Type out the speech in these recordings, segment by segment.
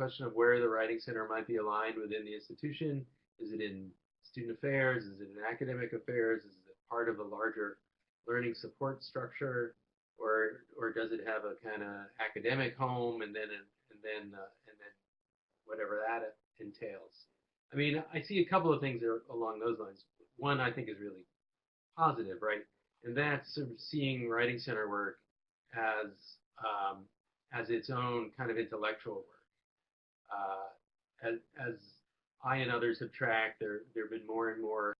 question of where the Writing Center might be aligned within the institution. Is it in student affairs? Is it in academic affairs? Is it part of a larger learning support structure, or does it have a kind of academic home and then whatever that entails? I mean, I see a couple of things along those lines. One I think is really positive, right? And that's sort of seeing Writing Center work as as its own kind of intellectual work. As I and others have tracked, there have been more and more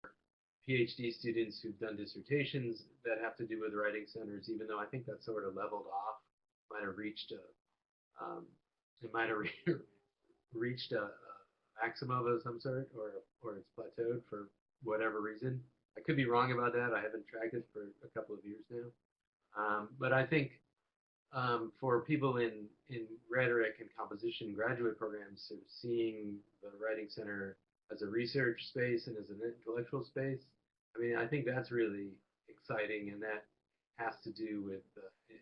PhD students who've done dissertations that have to do with writing centers, even though I think that's sort of leveled off, might have reached it might have reached a maximum of some sort, or it's plateaued for whatever reason. I could be wrong about that. I haven't tracked it for a couple of years now. But I think for people in rhetoric and composition graduate programs, sort of seeing the Writing Center as a research space and as an intellectual space, I mean, I think that's really exciting, and that has to do with,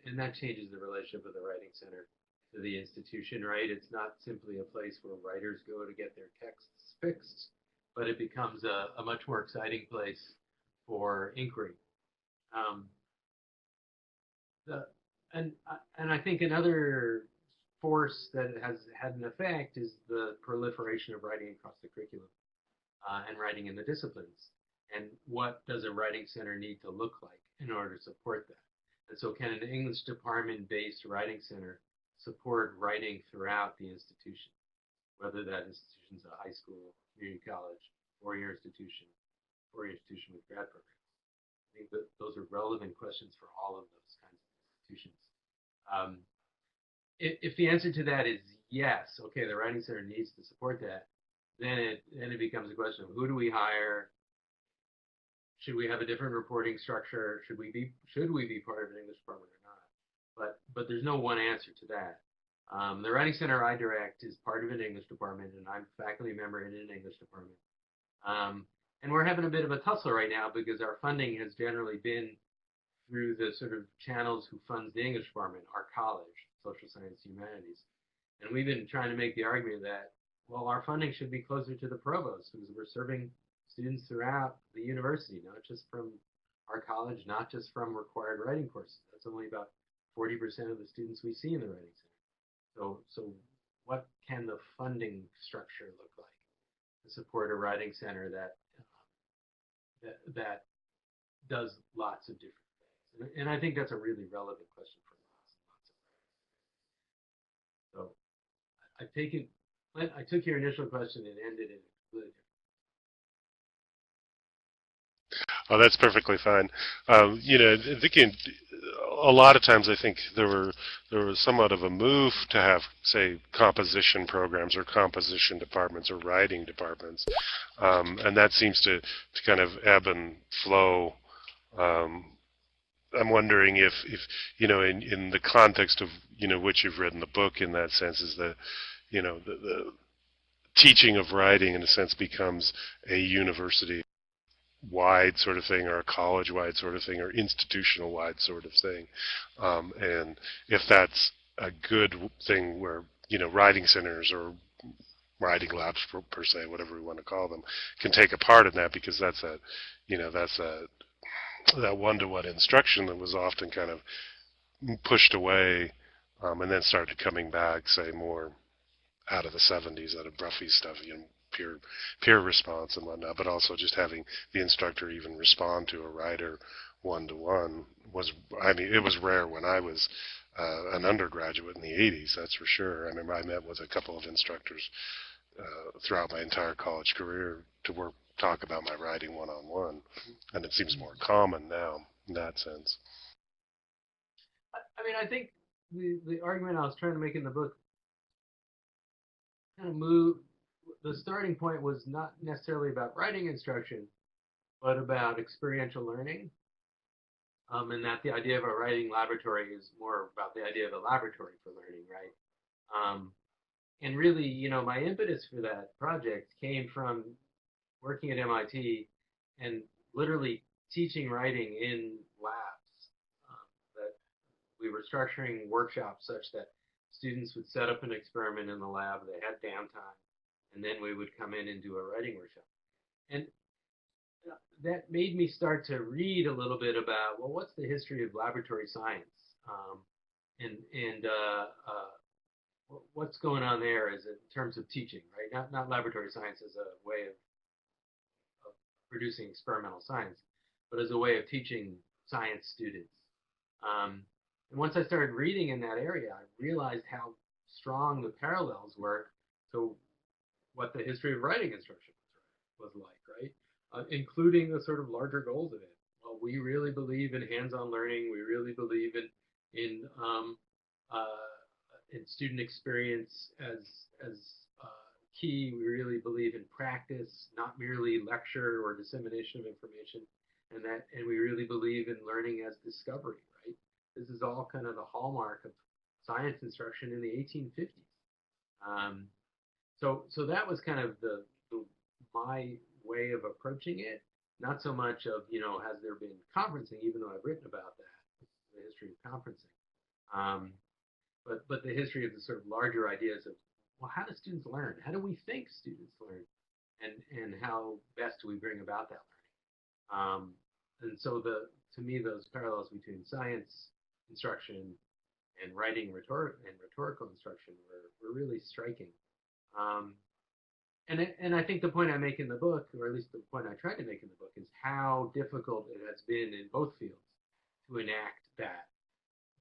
and that changes the relationship of the Writing Center to the institution, right? It's not simply a place where writers go to get their texts fixed, but it becomes a much more exciting place for inquiry. The, and I think another force that has had an effect is the proliferation of writing across the curriculum and writing in the disciplines. And what does a writing center need to look like in order to support that? And so can an English department-based writing center support writing throughout the institution, whether that institution is a high school, community college, four-year institution with grad programs? I think that those are relevant questions for all of those kinds of institutions. If the answer to that is yes, okay, the Writing Center needs to support that, then it becomes a question of who do we hire? Should we have a different reporting structure? Should we be part of an English department or not? But there's no one answer to that. The Writing Center I direct is part of an English department, and I'm a faculty member in an English department. And we're having a bit of a tussle right now because our funding has generally been through the sort of channels who funds the English department, our college, social science, humanities. And we've been trying to make the argument that, well, our funding should be closer to the provost because we're serving students throughout the university, not just from our college, not just from required writing courses. That's only about 40% of the students we see in the Writing Center. So what can the funding structure look like to support a writing center that does lots of different things? And I think that's a really relevant question for lots and lots of writers. So I took your initial question and ended it completely different. Oh, that's perfectly fine. Thinking a lot of times, I think there was somewhat of a move to have, say, composition programs or composition departments or writing departments, and that seems to kind of ebb and flow. I'm wondering if in the context of what you've read in the book, in that sense, is the teaching of writing in a sense becomes a university wide sort of thing, or a college wide sort of thing, or institutional wide sort of thing, and if that's a good thing where writing centers or writing labs per se, whatever we want to call them, can take a part in that, because that's that one-to-one instruction that was often kind of pushed away, and then started coming back, say, more out of the 70s, out of Bruffy stuff, peer response and whatnot, but also just having the instructor even respond to a writer one-to-one it was rare when I was an undergraduate in the 80s, that's for sure. I remember I met with a couple of instructors throughout my entire college career to talk about my writing one-on-one, and it seems more common now in that sense. I mean, I think the argument I was trying to make in the book kind of moved. The starting point was not necessarily about writing instruction, but about experiential learning, and that the idea of a writing laboratory is more about the idea of a laboratory for learning, right? And really, my impetus for that project came from working at MIT and literally teaching writing in labs. That we were structuring workshops such that students would set up an experiment in the lab, they had downtime, and then we would come in and do a writing workshop. And that made me start to read a little bit about, well, what's the history of laboratory science, and what's going on there as in terms of teaching, right? Not laboratory science as a way of producing experimental science, but as a way of teaching science students. And once I started reading in that area, I realized how strong the parallels were to what the history of writing instruction was like, right? Including the sort of larger goals of it. Well, we really believe in hands-on learning. We really believe in student experience as key. We really believe in practice, not merely lecture or dissemination of information, and we really believe in learning as discovery, right? This is all kind of the hallmark of science instruction in the 1850s. Um, so that was kind of my way of approaching it. Not so much of, has there been conferencing, even though I've written about that, the history of conferencing. Um, but the history of the sort of larger ideas of, well, how do students learn? How do we think students learn? And how best do we bring about that learning? And so to me, those parallels between science instruction and writing and rhetorical instruction were really striking. Um, and I think the point I make in the book, or at least the point I tried to make in the book, is how difficult it has been in both fields to enact that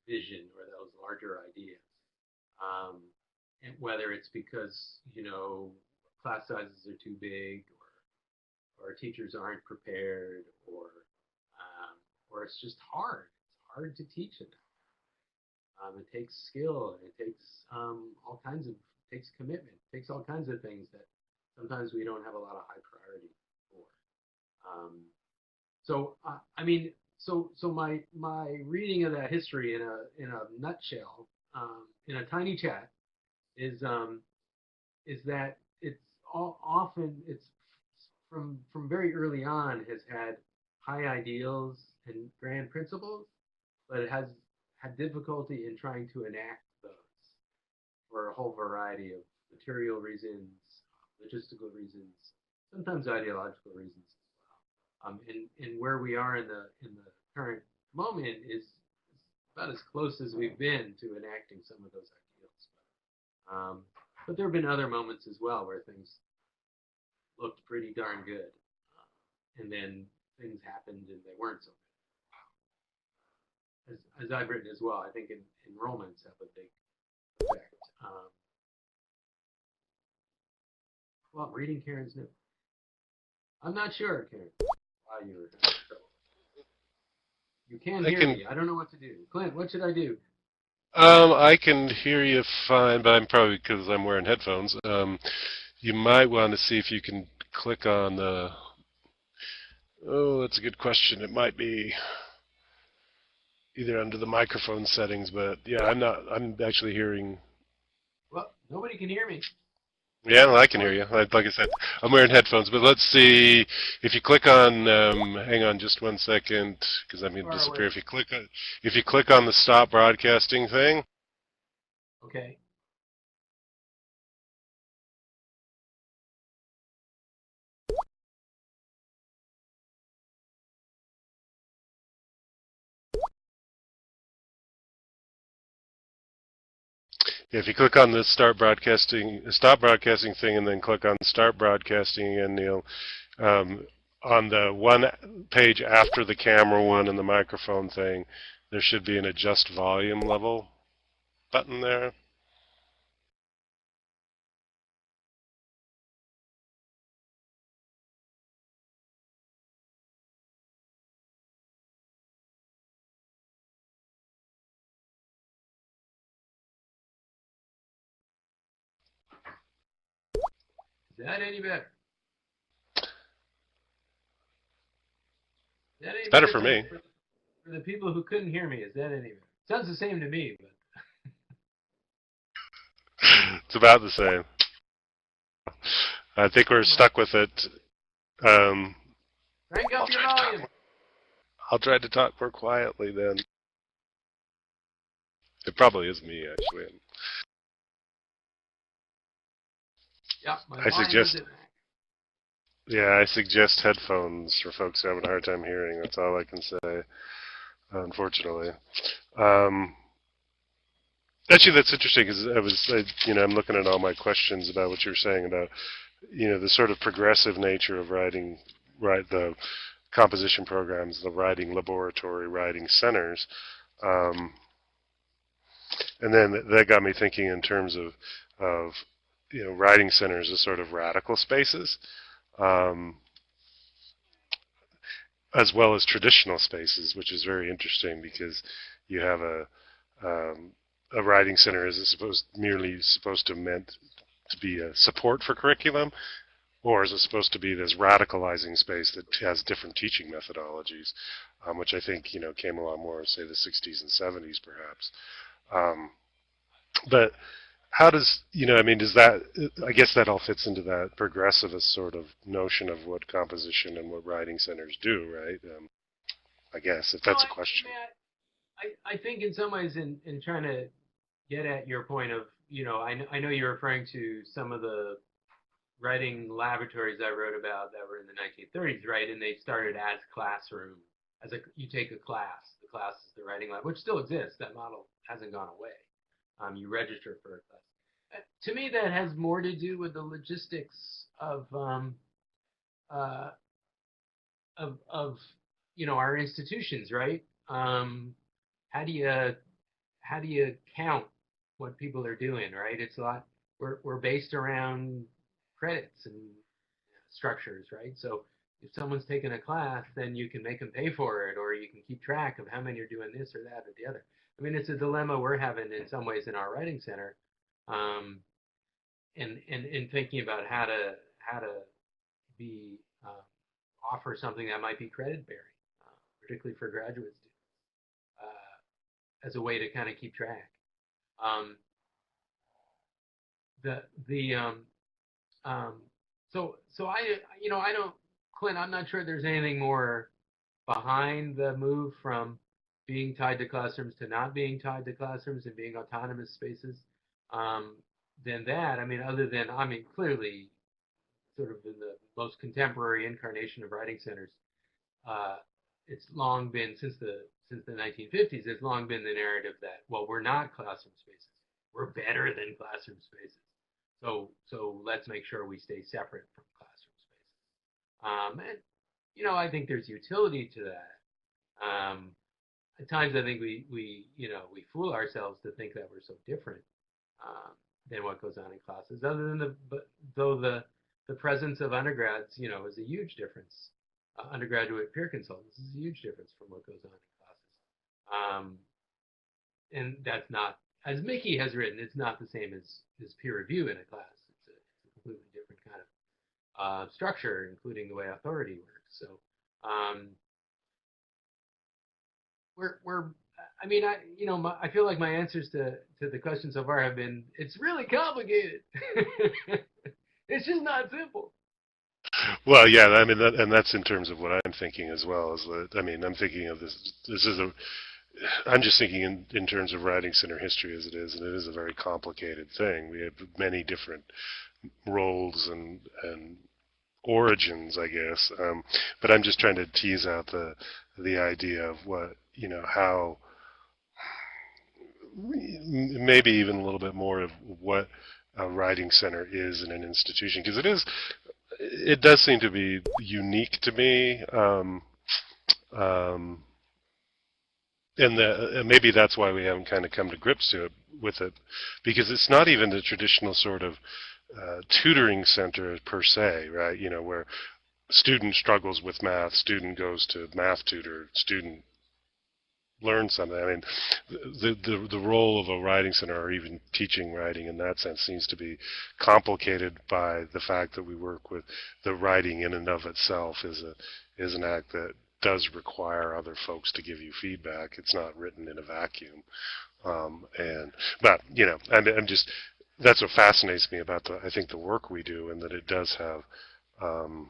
vision or those larger ideas. Um, and whether it's because, class sizes are too big, or teachers aren't prepared, or it's just hard. It's hard to teach it. It takes skill, and it takes takes commitment, it takes all kinds of things that sometimes we don't have a lot of high priority for. Um, so my reading of that history in a nutshell, in a tiny chat, is that it's from very early on has had high ideals and grand principles, but it has had difficulty in trying to enact those for a whole variety of material reasons, logistical reasons, sometimes ideological reasons as well. And where we are in the current moment is about as close as we've been to enacting some of those ideals. But there have been other moments as well where things looked pretty darn good, and then things happened and they weren't so good. As I've written as well, I think enrollments have a big effect. Well, reading Karen's note. I'm not sure, Karen, why you were having trouble. You can hear me. I don't know what to do. Clint, what should I do? I can hear you fine, but I'm probably because I'm wearing headphones. You might want to see if you can click on the. Oh, that's a good question. It might be either under the microphone settings, but yeah, I'm not. I'm actually hearing. Well, nobody can hear me. Yeah, well, I can hear you. Like I said, I'm wearing headphones, but let's see if you click on. Hang on, just 1 second, because I'm going to disappear. If you click on the stop broadcasting thing. Okay. If you click on the stop broadcasting thing, and then click on start broadcasting again, Neal, on the one page after the camera one and the microphone thing, there should be an adjust volume level button there. Is that any better? Is that any It's better better for me. for the people who couldn't hear me? Is that any better? Sounds the same to me, but It's about the same. I think we're stuck with it. Crank up your volume. I'll try to talk more quietly then. It probably is me, actually. Yep, my I volume is suggest, at max. yeah, I suggest headphones for folks who have a hard time hearing. That's all I can say, unfortunately. Um, Actually, that's interesting because I'm looking at all my questions about what you were saying about, the sort of progressive nature of writing, right, the composition programs, the writing laboratory, writing centers. Um, and then that got me thinking in terms of writing centers as sort of radical spaces, um, as well as traditional spaces, which is very interesting because you have um, a writing center is merely supposed to meant to be a support for curriculum, or is it supposed to be this radicalizing space that has different teaching methodologies, which I think came along more, say, the 60s and 70s, perhaps. Um, but how does does that? I guess that all fits into that progressivist sort of notion of what composition and what writing centers do, right? I guess if No, that's a question. I think in some ways in trying to get at your point of, I know you're referring to some of the writing laboratories I wrote about that were in the 1930s, right? And they started as classroom, you take a class. The class is the writing lab, which still exists. That model hasn't gone away. You register for a class. To me, that has more to do with the logistics uh, of our institutions, right? How do you count what people are doing, right? It's a lot. We're based around credits and structures, right? So if someone's taking a class, then you can make them pay for it, or you can keep track of how many are doing this or that or the other. I mean, it's a dilemma we're having in some ways in our writing center, um, in thinking about how to be offer something that might be credit bearing, particularly for graduate students, as a way to kind of keep track. Um, the um, so I don't, Clint, I'm not sure there's anything more behind the move from being tied to classrooms to not being tied to classrooms and being autonomous spaces, um, than that. I mean, other than, I mean, clearly, sort of in the most contemporary incarnation of writing centers, uh, it's long been since the 1950s. It's long been the narrative that, well, we're not classroom spaces. We're better than classroom spaces. So let's make sure we stay separate from classroom spaces. And I think there's utility to that. At times, I think we fool ourselves to think that we're so different, um, than what goes on in classes. Other than though the presence of undergrads, is a huge difference. Undergraduate peer consultants is a huge difference from what goes on in classes. And that's not, as Mickey has written, it's not the same as peer review in a class. It's a completely different kind of structure, including the way authority works. So um, we're I mean, I feel like my answers to the question so far have been, it's really complicated. It's just not simple. Well, yeah, I mean, and that's in terms of what I'm thinking as well. Is that I mean, I'm thinking of this. This is a. I'm just thinking in terms of writing center history as it is, and it is a very complicated thing. We have many different roles and origins, I guess. But I'm just trying to tease out the idea of what how maybe even a little bit more of what a writing center is in an institution, because it does seem to be unique to me. Um, and maybe that's why we haven't kind of come to grips with it, because it's not even the traditional sort of tutoring center per se, right? Where student struggles with math, student goes to math tutor, student learn something. I mean, the role of a writing center, or even teaching writing in that sense, seems to be complicated by the fact that we work with the writing in and of itself is an act that does require other folks to give you feedback. It's not written in a vacuum. But I'm just that's what fascinates me about I think the work we do, and that it does have um,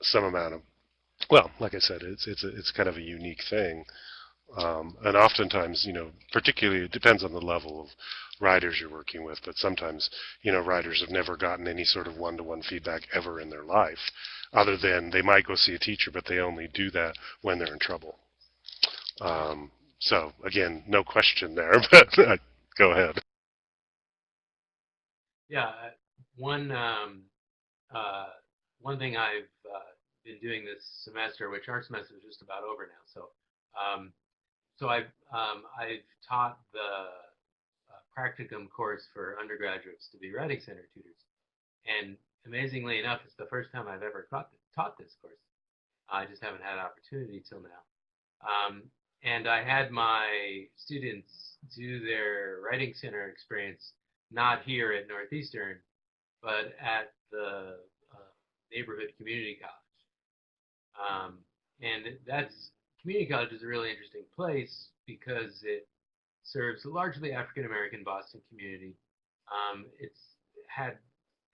some amount of, well, like I said, it's kind of a unique thing. And oftentimes, particularly it depends on the level of writers you're working with, but sometimes, writers have never gotten any sort of one-to-one feedback ever in their life, other than they might go see a teacher, but they only do that when they're in trouble. So again, no question there, but go ahead. Yeah, one uh, one thing I've been doing this semester, which our semester is just about over now. Um, I've taught the practicum course for undergraduates to be writing center tutors, and amazingly enough, it's the first time I've ever taught this course. I just haven't had an opportunity till now. And I had my students do their writing center experience not here at Northeastern, but at the neighborhood community college. And that's community college is a really interesting place because it serves a largely African American Boston community. It's had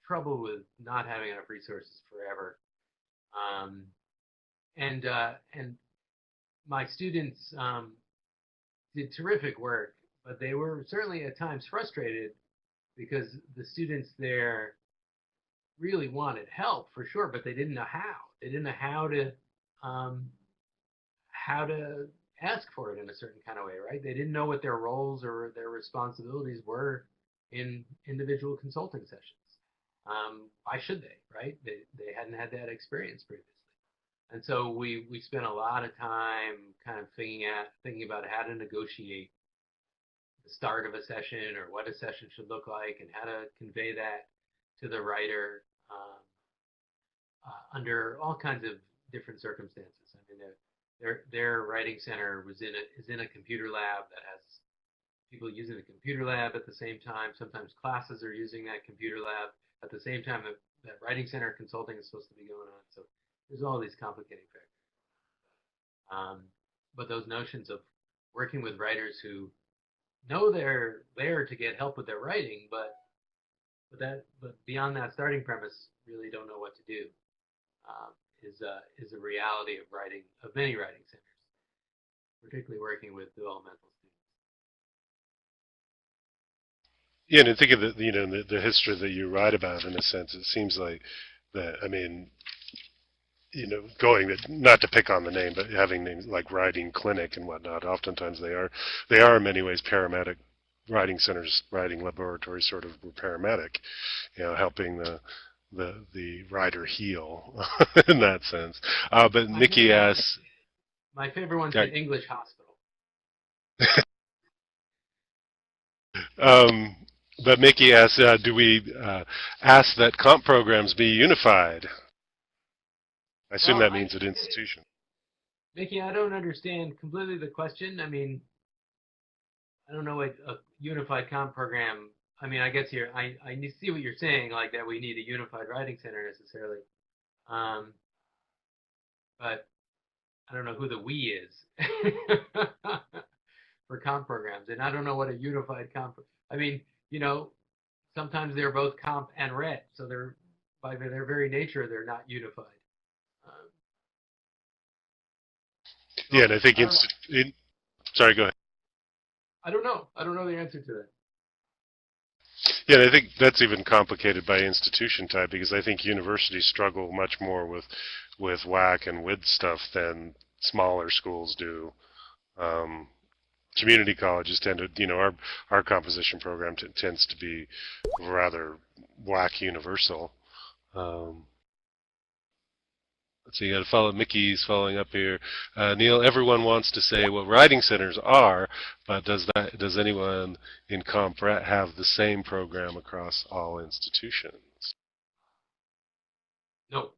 trouble with not having enough resources forever. Um, and my students did terrific work, but they were certainly at times frustrated because the students there really wanted help for sure, but they didn't know how. They didn't know um, how to ask for it in a certain kind of way, right? They didn't know what their roles or their responsibilities were in individual consulting sessions. Why should they, right? They hadn't had that experience previously. And so we spent a lot of time kind of thinking about how to negotiate the start of a session or what a session should look like and how to convey that to the writer under all kinds of different circumstances. I mean, their writing center is in a computer lab that has people using the computer lab at the same time. Sometimes classes are using that computer lab at the same time that writing center consulting is supposed to be going on. So there's all these complicating factors. But those notions of working with writers who know they're there to get help with their writing, but beyond that starting premise, really don't know what to do, is a reality of many writing centers, particularly working with developmental students. Yeah, and I think of the history that you write about. In a sense, it seems like that. I mean, going not to pick on the name, but having names like writing clinic and whatnot. Oftentimes they are in many ways paramedic writing centers, writing laboratories, sort of paramedic, helping the writer heal in that sense. But My Nikki favorite, asks, my favorite one's yeah, the English hospital. um, but Mickey asks, do we ask that comp programs be unified? I assume Well, that means at institution. Mickey, I don't understand completely the question. I mean, I don't know what a unified comp program. I mean, I guess I see what you're saying, like that we need a unified writing center necessarily. Um, but I don't know who the we is for comp programs, and I don't know what a unified comp. I mean, you know, sometimes they're both comp and ret, so they're by their very nature they're not unified. Um, Yeah, so and I think I don't know. sorry, go ahead. I don't know. I don't know the answer to that. Yeah, I think that's even complicated by institution type because I think universities struggle much more with WAC and WID stuff than smaller schools do. Um, Community colleges tend to, our composition program tends to be rather WAC universal. Um, let's see, you got to follow. Mickey's following up here. Neal, everyone wants to say what writing centers are, but does anyone in CompRet have the same program across all institutions? No.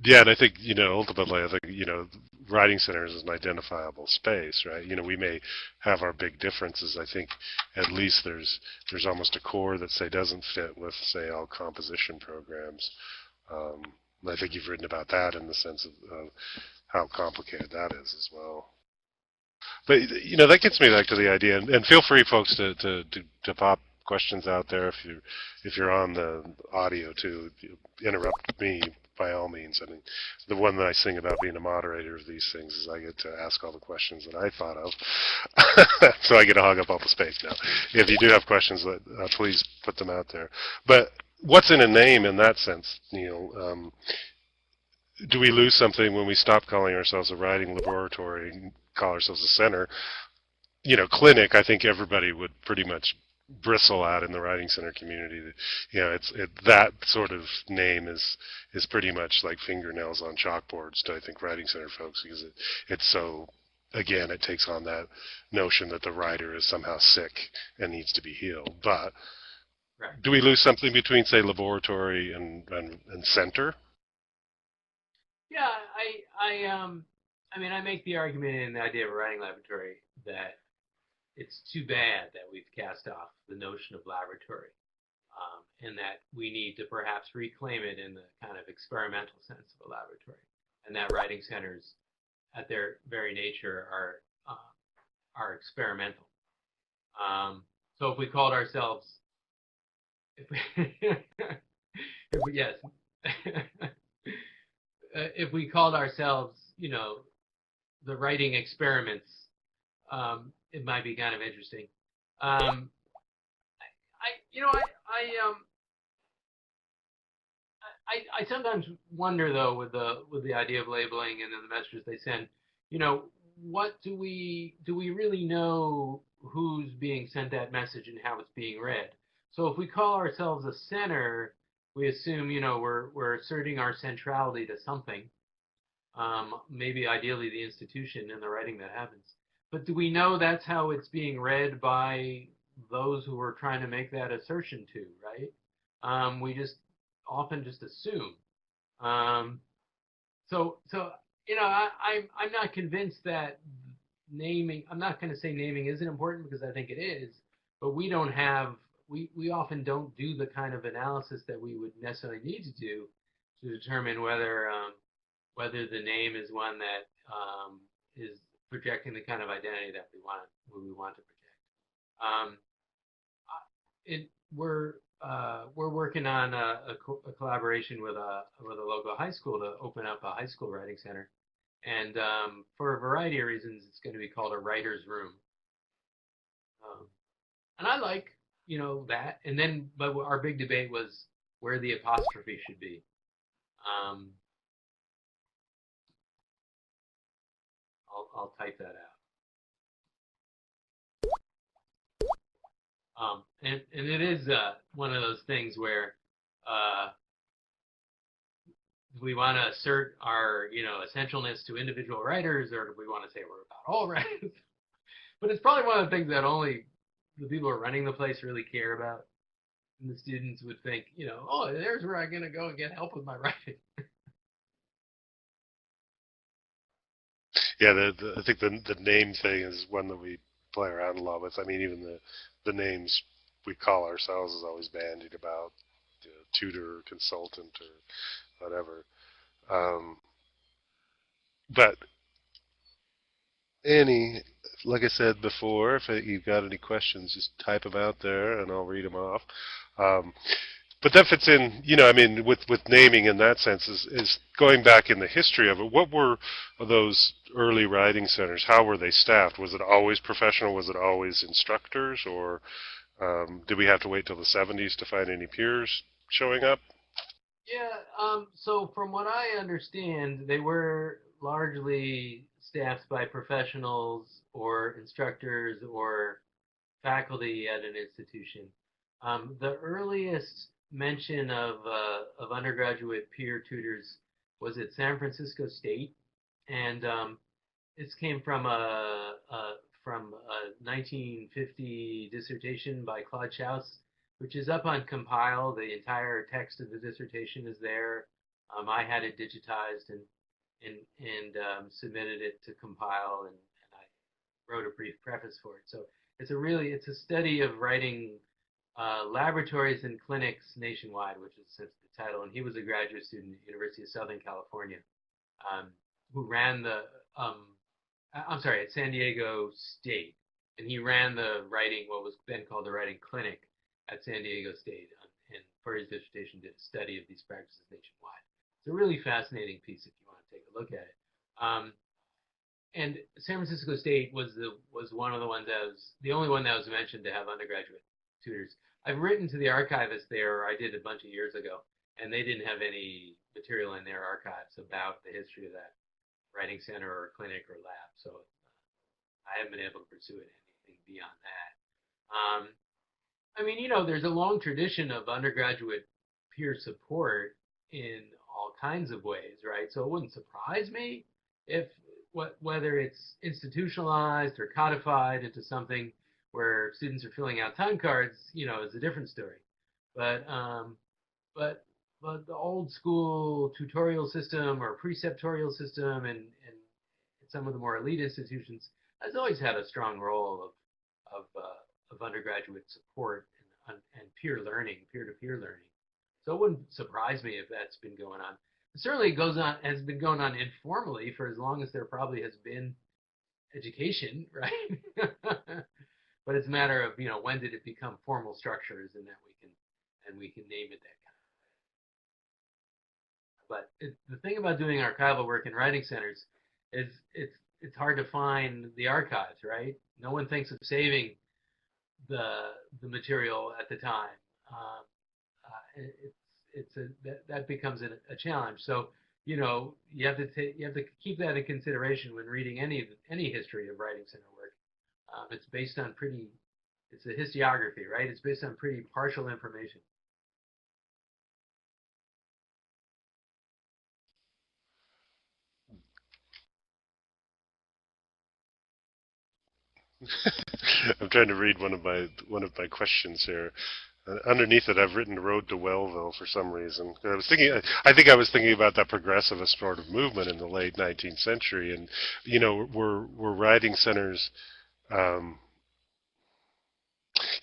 Yeah, and I think, ultimately, I think, writing centers is an identifiable space, right? We may have our big differences. I think at least there's almost a core that, say, doesn't fit with, say, all composition programs. Um, I think you've written about that in the sense of how complicated that is as well. But, that gets me back to the idea, and feel free, folks, to pop questions out there if you're on the audio to interrupt me by all means. I mean, the one nice thing about being a moderator of these things is I get to ask all the questions that I thought of, so I get to hog up all the space now. If you do have questions, please put them out there. But what's in a name in that sense, Neal? Do we lose something when we stop calling ourselves a writing laboratory and call ourselves a center? Clinic, I think everybody would pretty much bristle at in the writing center community. That sort of name is pretty much like fingernails on chalkboards to, I think, writing center folks, because it's so, again, it takes on that notion that the writer is somehow sick and needs to be healed. But Right. do we lose something between, say, laboratory and center? Yeah, I mean, I make the argument in the idea of a writing laboratory that it's too bad that we've cast off the notion of laboratory, and that we need to perhaps reclaim it in the kind of experimental sense of a laboratory, and that writing centers, at their very nature, are experimental. So if we called ourselves, if we, if we yes, if we called ourselves, the writing experiments, it might be kind of interesting. I sometimes wonder though with the idea of labeling and then the messages they send, what do we really know who's being sent that message and how it's being read? So if we call ourselves a center, we assume we're asserting our centrality to something, maybe ideally the institution and the writing that happens. But do we know that's how it's being read by those who are trying to make that assertion to, right? We just often just assume. I'm not convinced that naming. I'm not going to say naming isn't important, because I think it is, but we don't have. We often don't do the kind of analysis that we would necessarily need to do to determine whether the name is one that is projecting the kind of identity that we want to project. Um, we're working on a collaboration with a local high school to open up a high school writing center, and for a variety of reasons, it's going to be called a writer's room. And I like that. And then, but our big debate was where the apostrophe should be. I'll type that out. And it is one of those things where do we want to assert our essentialness to individual writers, or do we want to say we're about all writers? But it's probably one of the things that only the people who are running the place really care about. And the students would think, oh, there's where I'm going to go and get help with my writing. Yeah, I think the name thing is one that we play around a lot with. I mean, even the names we call ourselves is always bandied about, tutor, or consultant, or whatever. But like I said before, if you've got any questions, just type them out there and I'll read them off. But that fits in, I mean, with naming in that sense is going back in the history of it. What were those early writing centers? How were they staffed? Was it always professional? Was it always instructors? Or did we have to wait till the 70s to find any peers showing up? Yeah, so from what I understand, they were largely staffed by professionals or instructors or faculty at an institution. The earliest mention of undergraduate peer tutors was at San Francisco State, and this came from a 1950 dissertation by Claude Schaus, which is up on Compile. The entire text of the dissertation is there. I had it digitized and submitted it to Compile, and I wrote a brief preface for it. So it's a study of writing laboratories and clinics nationwide, which is the title. And he was a graduate student at the University of Southern California, who ran at San Diego State, and he ran what was then called the writing clinic at San Diego State, and for his dissertation did a study of these practices nationwide. It's a really fascinating piece if you want to take a look at it. And San Francisco State was one of the ones that was the only one that was mentioned to have undergraduate tutors. I've written to the archivist there. I did a bunch of years ago, and they didn't have any material in their archives about the history of that writing center or clinic or lab. So I haven't been able to pursue it anything beyond that. I mean, there's a long tradition of undergraduate peer support in all kinds of ways, right? So it wouldn't surprise me if whether it's institutionalized or codified into something where students are filling out time cards, is a different story. But but but the old school tutorial system or preceptorial system and some of the more elite institutions has always had a strong role of undergraduate support and peer learning, peer-to-peer learning. So it wouldn't surprise me if that's been going on. It certainly has been going on informally for as long as there probably has been education, right? But it's a matter of when did it become formal structures, and that we can name it that kind of. But the thing about doing archival work in writing centers is it's hard to find the archives, right? No one thinks of saving the material at the time. Um, that becomes a challenge. So you have to keep that in consideration when reading any history of writing center work. It's based on it's a historiography, right? It's based on pretty partial information. I'm trying to read one of my questions here. Underneath it, I've written "Road to Wellville" for some reason. I think I was thinking about that progressivist sort of movement in the late 19th century, and were writing centers. Um,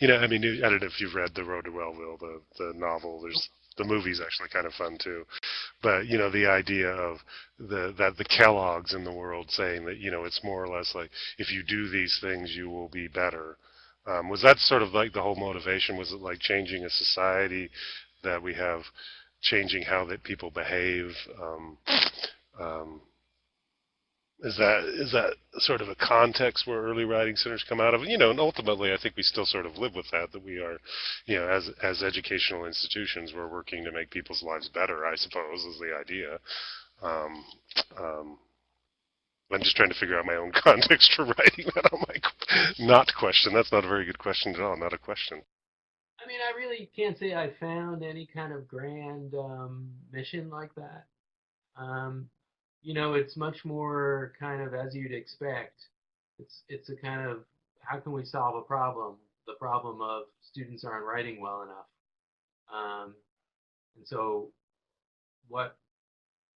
I mean, I don't know if you've read "The Road to Wellville," the novel. The movie's actually kind of fun too. But the idea of the Kellogg's in the world saying that it's more or less like if you do these things you will be better. Was that sort of like the whole motivation? Was it like changing a society that we have, changing how that people behave? Um, is that sort of a context where early writing centers come out of? And ultimately, I think we still sort of live with that we are, as educational institutions, we're working to make people's lives better. I suppose is the idea. Um, um, I'm just trying to figure out my own context for writing that on my not question. That's not a very good question at all. Not a question. I mean, I really can't say I found any kind of grand mission like that. Um, it's much more kind of as you'd expect. It's a kind of how can we solve a problem? The problem of students aren't writing well enough. Um, and so what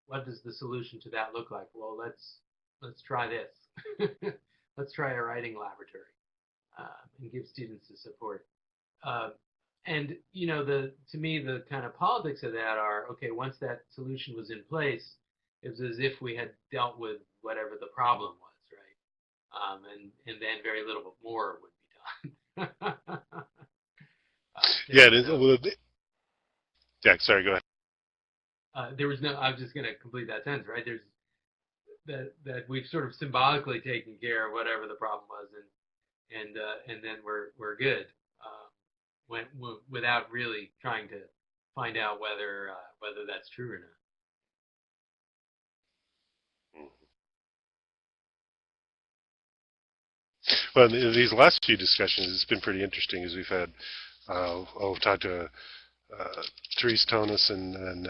what does the solution to that look like? Well, let's try this. Let's try a writing laboratory and give students the support. Uh, and the to me the kind of politics of that are okay. Once that solution was in place, it was as if we had dealt with whatever the problem was, right? And then very little more would be done. There Yeah, was it is. no Well, yeah, sorry, go ahead. there was no. I was just going to complete that sentence, right? There's that we've sort of symbolically taken care of whatever the problem was, and then we're good. When without really trying to find out whether that's true or not. Well, in these last few discussions, it's been pretty interesting as we've had, talked to Therese Tonis and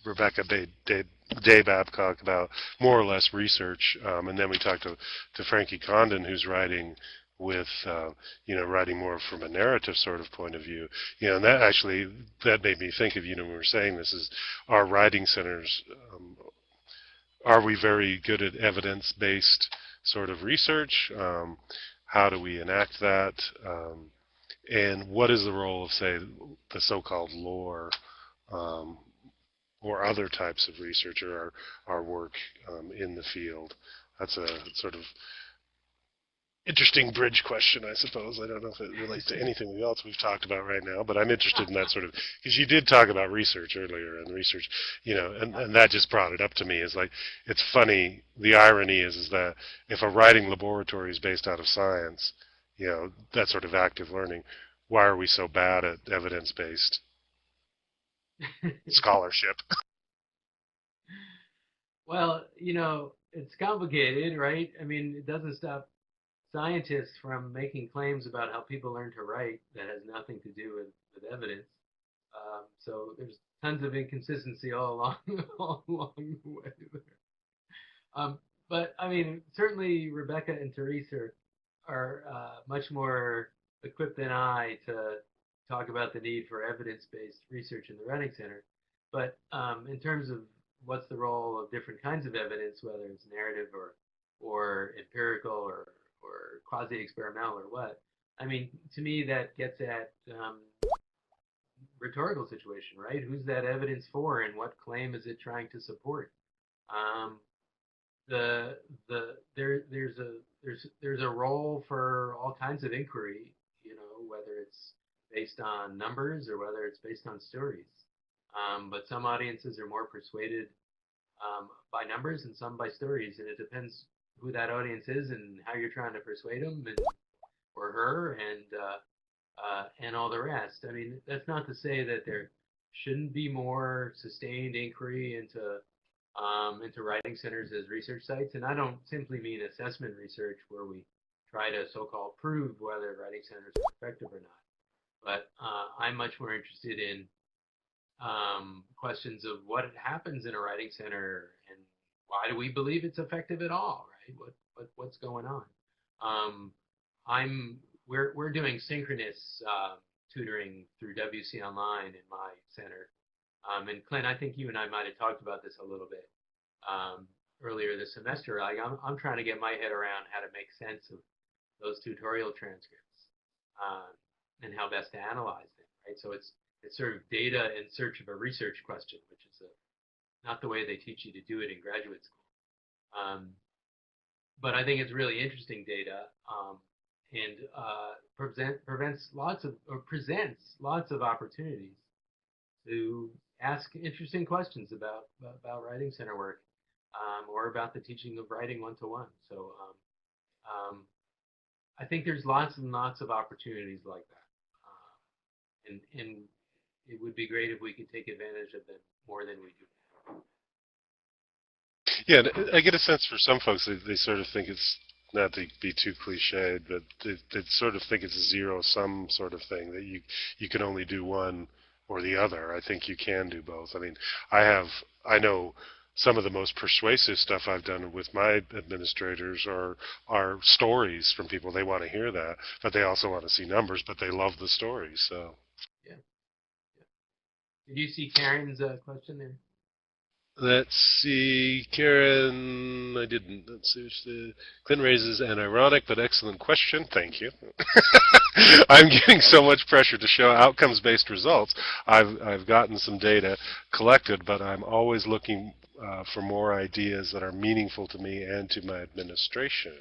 Rebecca Day Babcock about more or less research, and then we talked to Frankie Condon, who's writing with writing more from a narrative sort of point of view. And that made me think of when we were saying this is our writing centers. Are we very good at evidence-based sort of research? How do we enact that? And what is the role of, say, the so-called lore um, or other types of research or our work in the field? That's a sort of interesting bridge question, I suppose. I don't know if it relates to anything else we've talked about right now, but I'm interested in that sort of, because you did talk about research earlier, and research, and that just brought it up to me. Is like, it's funny. The irony is that if a writing laboratory is based out of science, that sort of active learning, why are we so bad at evidence-based scholarship? Well, it's complicated, right? I mean, it doesn't stop scientists from making claims about how people learn to write that has nothing to do with evidence. So there's tons of inconsistency all along all along the way there. Um, but I mean, certainly Rebecca and Teresa are much more equipped than I to talk about the need for evidence-based research in the Writing Center. But in terms of what's the role of different kinds of evidence, whether it's narrative or empirical or quasi-experimental or what, I mean, to me that gets at rhetorical situation, right? Who's that evidence for, and what claim is it trying to support? Um, the there's a role for all kinds of inquiry, whether it's based on numbers or whether it's based on stories. But some audiences are more persuaded by numbers and some by stories, and it depends who that audience is and how you're trying to persuade them or her and all the rest. I mean, that's not to say that there shouldn't be more sustained inquiry into writing centers as research sites, and I don't simply mean assessment research where we try to so-called prove whether writing centers are effective or not. But I'm much more interested in questions of what happens in a writing center and why do we believe it's effective at all, right? What's going on? Um, I'm we're doing synchronous tutoring through WC Online in my center. And Clint, I think you and I might have talked about this a little bit um, earlier this semester. I'm trying to get my head around how to make sense of those tutorial transcripts and how best to analyze them, right? So it's sort of data in search of a research question, which is not the way they teach you to do it in graduate school. But I think it's really interesting data and presents lots of opportunities to ask interesting questions about writing center work or about the teaching of writing one-to-one. So I think there's lots and lots of opportunities like that, and it would be great if we could take advantage of them more than we do now. Yeah, I get a sense for some folks they sort of think it's, not to be too cliched, but they sort of think it's a zero-sum sort of thing, that you can only do one or the other. I think you can do both. I mean, I know some of the most persuasive stuff I've done with my administrators are stories from people. They want to hear that, but they also want to see numbers, but they love the stories. So Yeah, yeah. Did you see Karen's question there? let's see, Karen. I didn't. Let's see. Clint raises an ironic but excellent question. Thank you. I'm getting so much pressure to show outcomes-based results. I've gotten some data collected, but I'm always looking for more ideas that are meaningful to me and to my administration.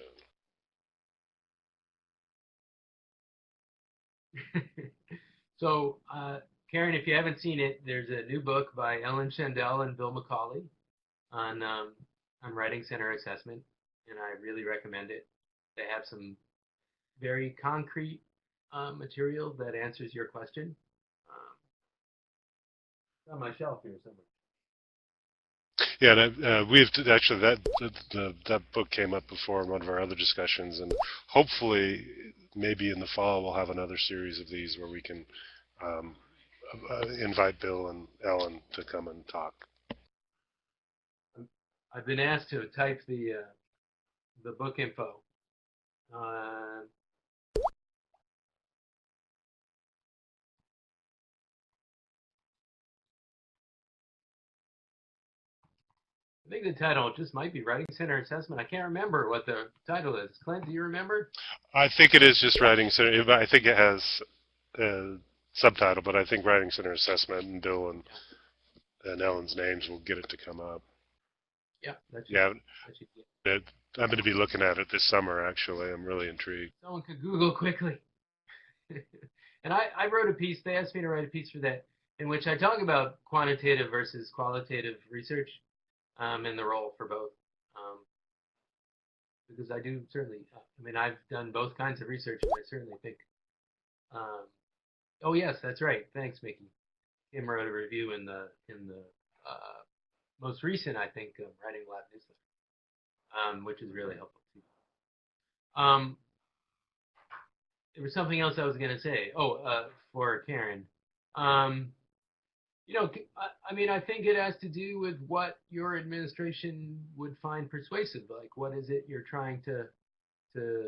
So, Karen, if you haven't seen it, there's a new book by Ellen Shandell and Bill McCauley on writing center assessment, and I really recommend it. They have some very concrete material that answers your question. It's on my shelf here somewhere. Yeah, we've actually that book came up before in one of our other discussions, and hopefully, maybe in the fall we'll have another series of these where we can um, invite Bill and Ellen to come and talk. I've been asked to type the book info. Uh, I think the title just might be Writing Center Assessment. I can't remember what the title is. Clint, do you remember? I think it is just Writing Center. I think it has a subtitle, but I think Writing Center Assessment, and Bill and Ellen's names will get it to come up. Yeah, Yeah, that should be it. I'm going to be looking at it this summer. Actually, I'm really intrigued. Someone could Google quickly. And I wrote a piece. They asked me to write a piece for that, in which I talk about quantitative versus qualitative research, and the role for both. Um, because I do certainly, I mean, I've done both kinds of research, and I certainly think, um, oh yes, that's right. Thanks, Mickey. Kim wrote a review in the uh, most recent, I think, Writing Lab newsletter, which is really helpful too. Um, there was something else I was going to say. Oh, for Karen. Um, I mean, I think it has to do with what your administration would find persuasive. Like, what is it you're trying to um,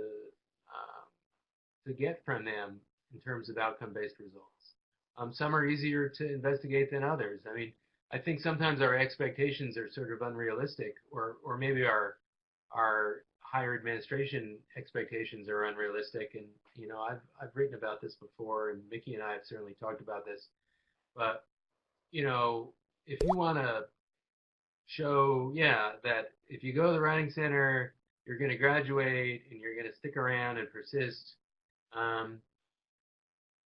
to get from them in terms of outcome-based results? Some are easier to investigate than others. I mean, I think sometimes our expectations are sort of unrealistic, or maybe our higher administration expectations are unrealistic. And I've written about this before, and Mickey and I have certainly talked about this. But if you want to show, yeah, that if you go to the writing center, you're going to graduate and you're going to stick around and persist. Um,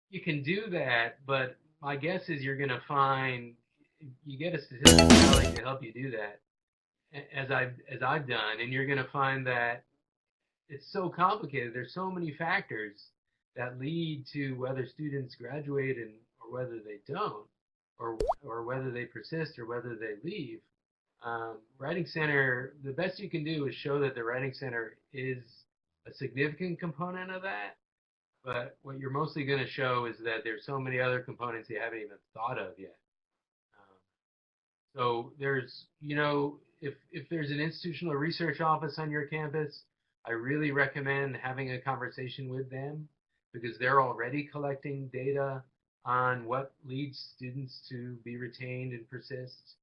you can do that, but my guess is you're going to find you get a statistical colleague to help you do that, as I've done, and you're going to find that it's so complicated. There's so many factors that lead to whether students graduate and or whether they don't, or whether they persist or whether they leave. Writing Center, the best you can do is show that the Writing Center is a significant component of that. But what you're mostly going to show is that there's so many other components you haven't even thought of yet. Um, so if there's an institutional research office on your campus, I really recommend having a conversation with them because they're already collecting data on what leads students to be retained and persist.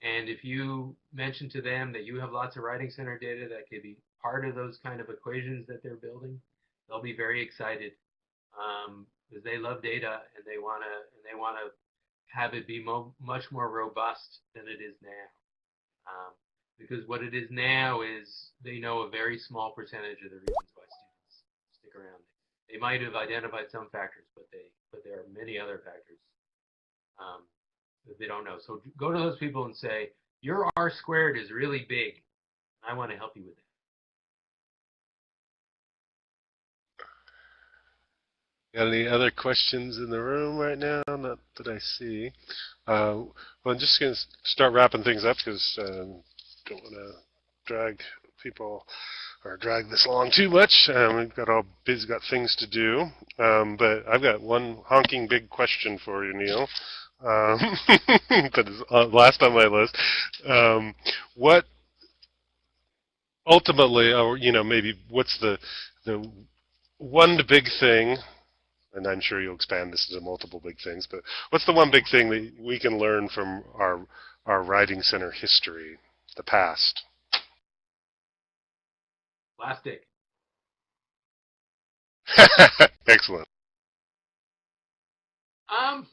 And if you mention to them that you have lots of Writing Center data that could be part of those kind of equations that they're building, they'll be very excited, because they love data and they want to have it be much more robust than it is now. Because what it is now is they know a very small percentage of the reasons why students stick around. They might have identified some factors, but there are many other factors, that they don't know. So go to those people and say, your R squared is really big. I want to help you with it. Got any other questions in the room right now? Not that I see. Well, I'm just going to start wrapping things up because don't want to drag people or drag this along too much. We've got all busy, got things to do. But I've got one honking big question for you, Neal. That is last on my list. What ultimately, or maybe what's the one big thing, and I'm sure you'll expand this into multiple big things, but what's the one big thing that we can learn from our Writing Center history, the past? Plastic. Excellent. Um,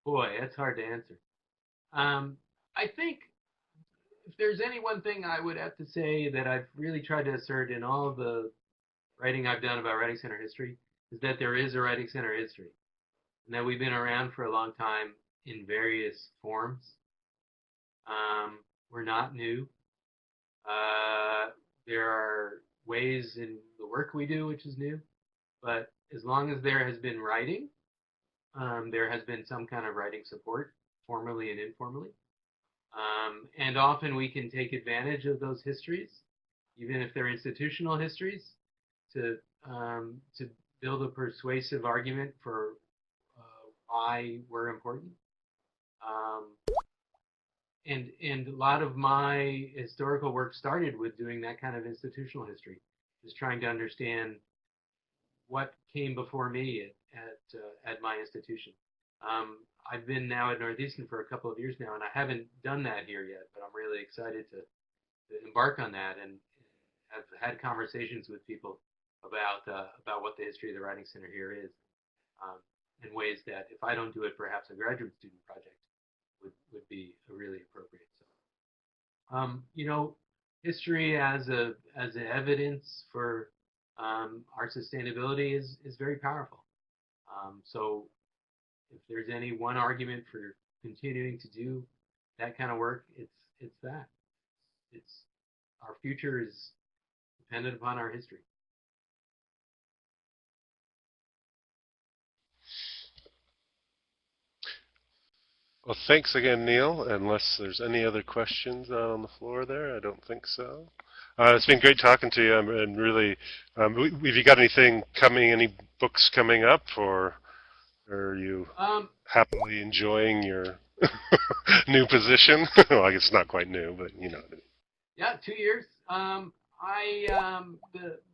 Boy, that's hard to answer. I think if there's any one thing I would have to say that I've really tried to assert in all of the writing I've done about Writing Center history is that there is a Writing Center history, and that we've been around for a long time in various forms. We're not new. There are ways in the work we do which is new, but as long as there has been writing, there has been some kind of writing support, formally and informally. And often we can take advantage of those histories, even if they're institutional histories, to build a persuasive argument for why we're important. Um, and a lot of my historical work started with doing that kind of institutional history, just trying to understand what came before me at my institution. I've been now at Northeastern for a couple of years now, and I haven't done that here yet, but I'm really excited to embark on that, and have had conversations with people about what the history of the Writing Center here is, um, in ways that if I don't do it, perhaps a graduate student project would be really appropriate. So, you know, history as a evidence for our sustainability is very powerful. So if there's any one argument for continuing to do that kind of work, it's that. It's our future is dependent upon our history. Well, thanks again, Neal. Unless there's any other questions out on the floor there, I don't think so. It's been great talking to you, and really, have you got anything coming? Any books coming up, or are you happily enjoying your new position? Well, I guess it's not quite new, but you know. Yeah, 2 years.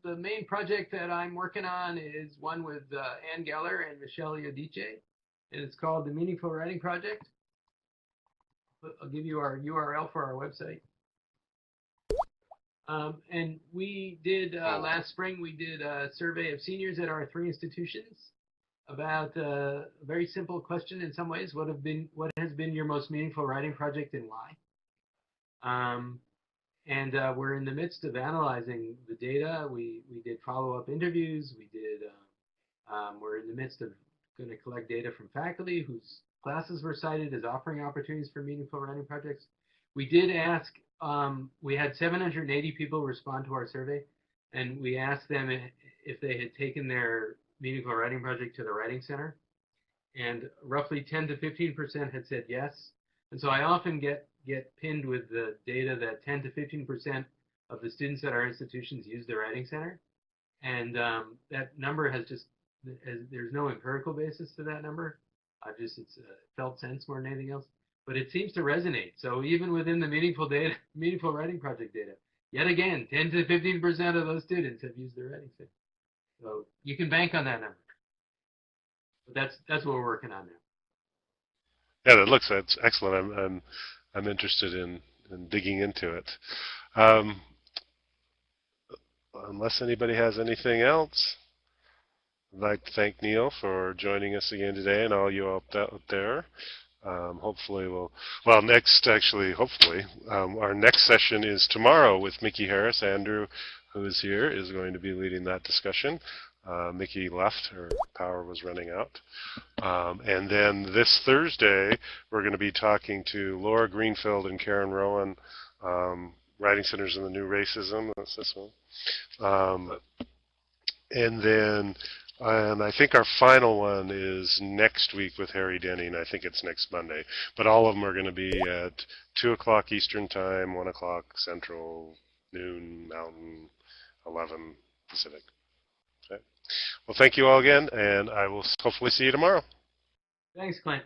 The main project that I'm working on is one with Ann Geller and Michelle Iodice, and it's called the Meaningful Writing Project. I'll give you our URL for our website. And we did last spring. We did a survey of seniors at our 3 institutions about a very simple question in some ways: what has been your most meaningful writing project and why? And we're in the midst of analyzing the data. We did follow-up interviews. We're in the midst of going to collect data from faculty whose classes were cited as offering opportunities for meaningful writing projects. We did ask, we had 780 people respond to our survey, and we asked them if they had taken their meaningful writing project to the Writing Center, and roughly 10 to 15% had said yes. And so I often get pinned with the data that 10 to 15% of the students at our institutions use the Writing Center, and that number there's no empirical basis to that number. It's a felt sense more than anything else, but it seems to resonate. So even within the meaningful writing project data, yet again, 10 to 15% of those students have used the Writing Center. So you can bank on that number. But that's what we're working on now. Yeah, that's excellent. I'm interested in digging into it. Unless anybody has anything else, I'd like to thank Neal for joining us again today, and all you out there. Hopefully our next session is tomorrow with Mickey Harris. Andrew, who is here, is going to be leading that discussion. Mickey left, her power was running out. And then this Thursday, we're going to be talking to Laura Greenfield and Karen Rowan, Writing Centers and the New Racism. That's this one. And I think our final one is next week with Harry Denning. I think it's next Monday. But all of them are going to be at 2 o'clock Eastern Time, 1 o'clock Central, noon Mountain, 11 Pacific. Okay. Well, thank you all again, and I will hopefully see you tomorrow. Thanks, Clint.